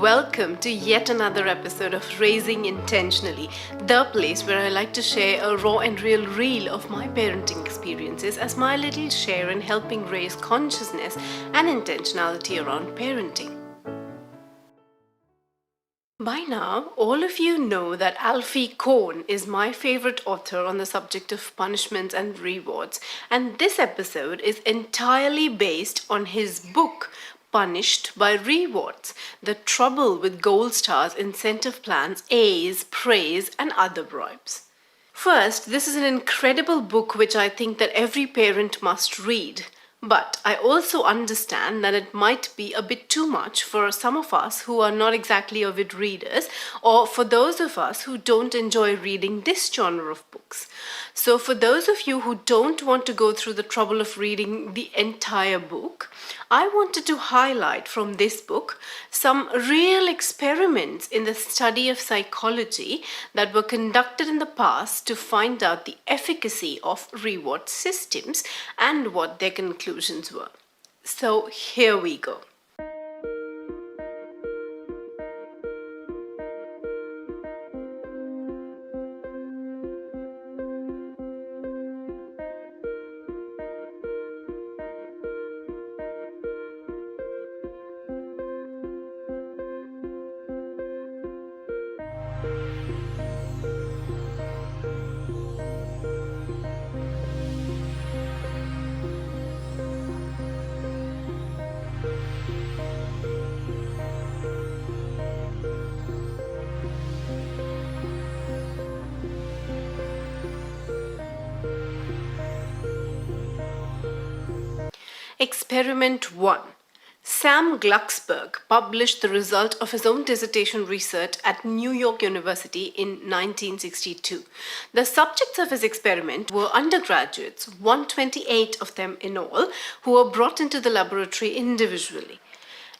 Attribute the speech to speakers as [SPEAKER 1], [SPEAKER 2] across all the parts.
[SPEAKER 1] welcome to yet another episode of Raising Intentionally, the place where I like to share a raw and real reel of my parenting experiences as my little share in helping raise consciousness and intentionality around parenting. By now, all of you know that Alfie Kohn is my favorite author on the subject of punishments and rewards, and this episode is entirely based on his book, Punished by Rewards: The Trouble with Gold Stars, Incentive Plans, A's, Praise, and Other Bribes. First, this is an incredible book which I think that every parent must read. But I also understand that it might be a bit too much for some of us who are not exactly avid readers, or for those of us who don't enjoy reading this genre of books. So for those of you who don't want to go through the trouble of reading the entire book, I wanted to highlight from this book some real experiments in the study of psychology that were conducted in the past to find out the efficacy of reward systems and what their conclusions were. So here we go. Experiment 1. Sam Glucksberg published the result of his own dissertation research at New York University in 1962. The subjects of his experiment were undergraduates, 128 of them in all, who were brought into the laboratory individually.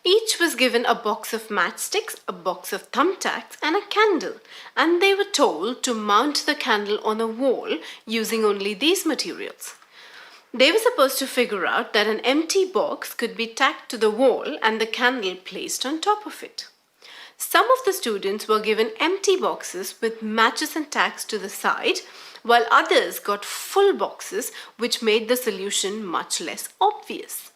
[SPEAKER 1] Each was given a box of matchsticks, a box of thumbtacks, and a candle, and they were told to mount the candle on a wall using only these materials. They were supposed to figure out that an empty box could be tacked to the wall and the candle placed on top of it. Some of the students were given empty boxes with matches and tacks to the side, while others got full boxes, which made the solution much less obvious.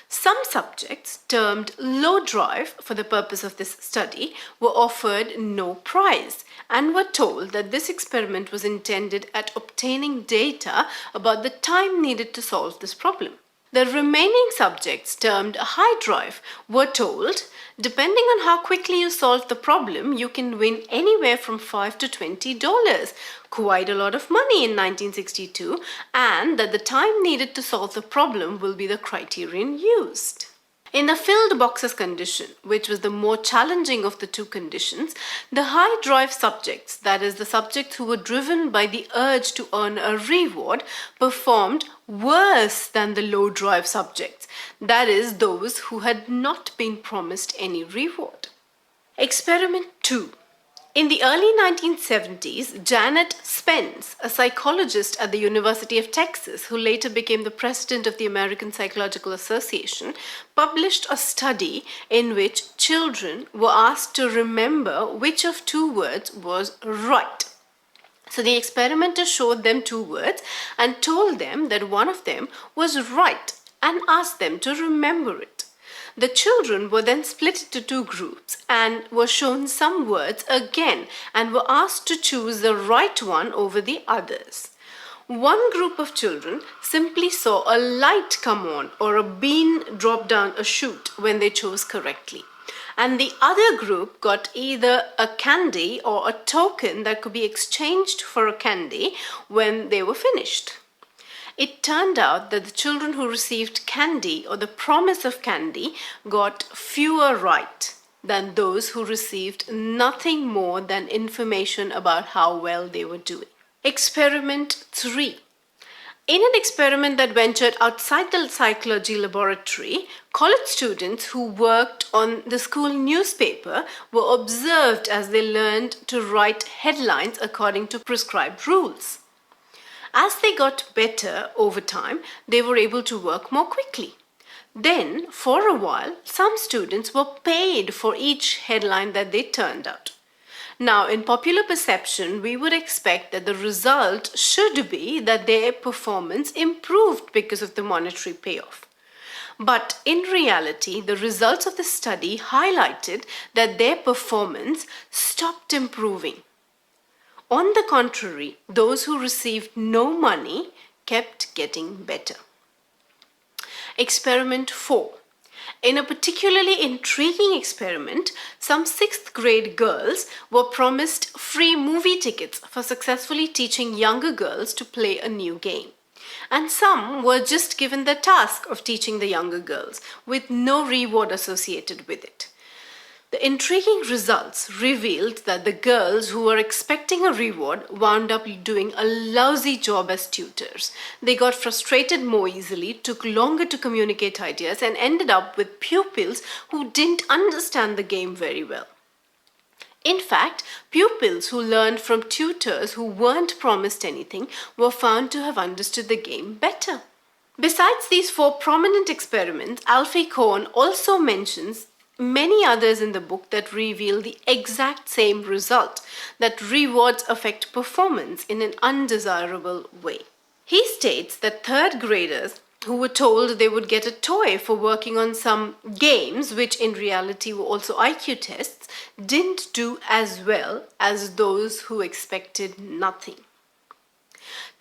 [SPEAKER 1] Some subjects, termed low drive for the purpose of this study, were offered no prize and were told that this experiment was intended at obtaining data about the time needed to solve this problem. The remaining subjects, termed high drive, were told, depending on how quickly you solve the problem, you can win anywhere from $5 to $20, quite a lot of money in 1962, and that the time needed to solve the problem will be the criterion used. In the filled boxes condition, which was the more challenging of the two conditions, the high drive subjects, that is, the subjects who were driven by the urge to earn a reward, performed worse than the low drive subjects, that is, those who had not been promised any reward. Experiment 2. In the early 1970s, Janet Spence, a psychologist at the University of Texas who later became the president of the American Psychological Association, published a study in which children were asked to remember which of two words was right. So the experimenter showed them two words and told them that one of them was right and asked them to remember it. The children were then split into two groups and were shown some words again and were asked to choose the right one over the others. One group of children simply saw a light come on or a bean drop down a chute when they chose correctly. And the other group got either a candy or a token that could be exchanged for a candy when they were finished. It turned out that the children who received candy or the promise of candy got fewer right than those who received nothing more than information about how well they were doing. Experiment 3. In an experiment that ventured outside the psychology laboratory, college students who worked on the school newspaper were observed as they learned to write headlines according to prescribed rules. As they got better over time, they were able to work more quickly. Then, for a while, some students were paid for each headline that they turned out. Now, in popular perception, we would expect that the result should be that their performance improved because of the monetary payoff. But in reality, the results of the study highlighted that their performance stopped improving. On the contrary, those who received no money kept getting better. Experiment 4. In a particularly intriguing experiment, some 6th grade girls were promised free movie tickets for successfully teaching younger girls to play a new game. And some were just given the task of teaching the younger girls, with no reward associated with it. The intriguing results revealed that the girls who were expecting a reward wound up doing a lousy job as tutors. They got frustrated more easily, took longer to communicate ideas, and ended up with pupils who didn't understand the game very well. In fact, pupils who learned from tutors who weren't promised anything were found to have understood the game better. Besides these 4 prominent experiments, Alfie Kohn also mentions many others in the book that reveal the exact same result, that rewards affect performance in an undesirable way. He states that 3rd graders who were told they would get a toy for working on some games, which in reality were also IQ tests, didn't do as well as those who expected nothing.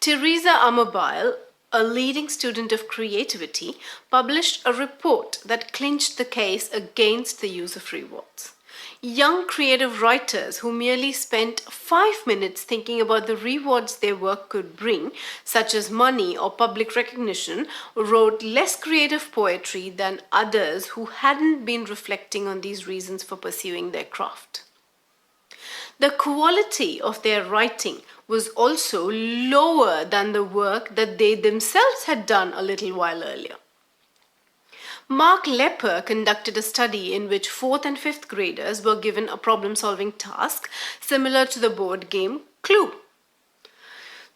[SPEAKER 1] Teresa Amabile, a leading student of creativity, published a report that clinched the case against the use of rewards. Young creative writers who merely spent 5 minutes thinking about the rewards their work could bring, such as money or public recognition, wrote less creative poetry than others who hadn't been reflecting on these reasons for pursuing their craft. The quality of their writing was also lower than the work that they themselves had done a little while earlier. Mark Lepper conducted a study in which 4th and 5th graders were given a problem-solving task similar to the board game Clue.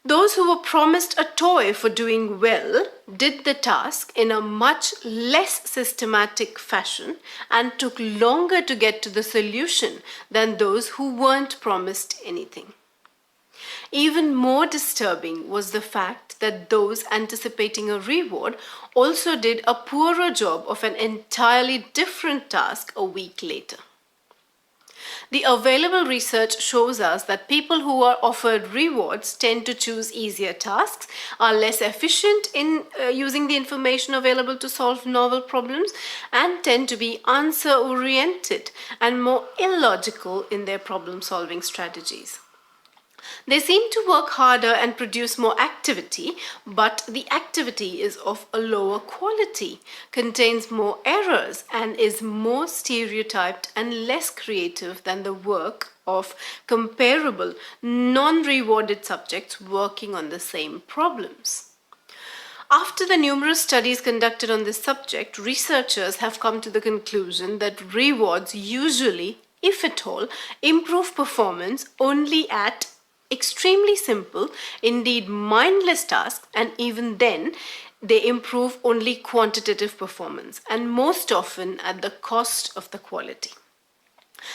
[SPEAKER 1] Those who were promised a toy for doing well did the task in a much less systematic fashion and took longer to get to the solution than those who weren't promised anything. Even more disturbing was the fact that those anticipating a reward also did a poorer job of an entirely different task a week later. The available research shows us that people who are offered rewards tend to choose easier tasks, are less efficient in using the information available to solve novel problems, and tend to be answer-oriented and more illogical in their problem-solving strategies. They seem to work harder and produce more activity, but the activity is of a lower quality, contains more errors, and is more stereotyped and less creative than the work of comparable, non-rewarded subjects working on the same problems. After the numerous studies conducted on this subject, researchers have come to the conclusion that rewards usually, if at all, improve performance only at extremely simple, indeed mindless tasks, and even then they improve only quantitative performance, and most often at the cost of the quality.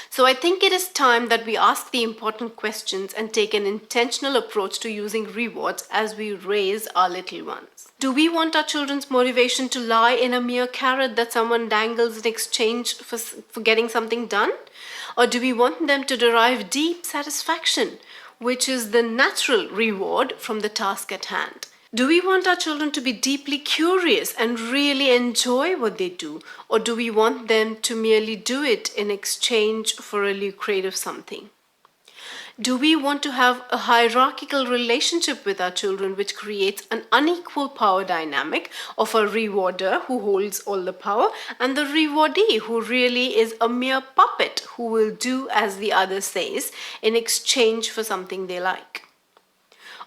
[SPEAKER 1] So I think it is time that we ask the important questions and take an intentional approach to using rewards as we raise our little ones. Do we want our children's motivation to lie in a mere carrot that someone dangles in exchange for getting something done? Or do we want them to derive deep satisfaction, which is the natural reward from the task at hand? Do we want our children to be deeply curious and really enjoy what they do? Or do we want them to merely do it in exchange for a lucrative something? Do we want to have a hierarchical relationship with our children which creates an unequal power dynamic of a rewarder who holds all the power and the rewardee who really is a mere puppet who will do as the other says in exchange for something they like?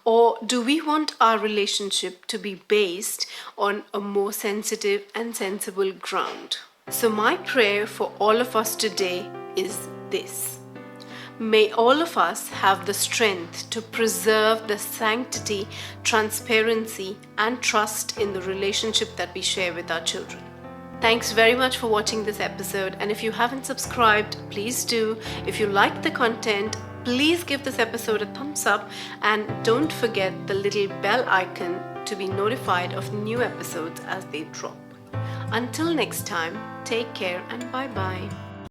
[SPEAKER 1] Or do we want our relationship to be based on a more sensitive and sensible ground? So my prayer for all of us today is this. May all of us have the strength to preserve the sanctity, transparency, and trust in the relationship that we share with our children. Thanks very much for watching this episode, and if you haven't subscribed, please do. If you like the content, please give this episode a thumbs up and don't forget the little bell icon to be notified of new episodes as they drop. Until next time, take care and bye bye.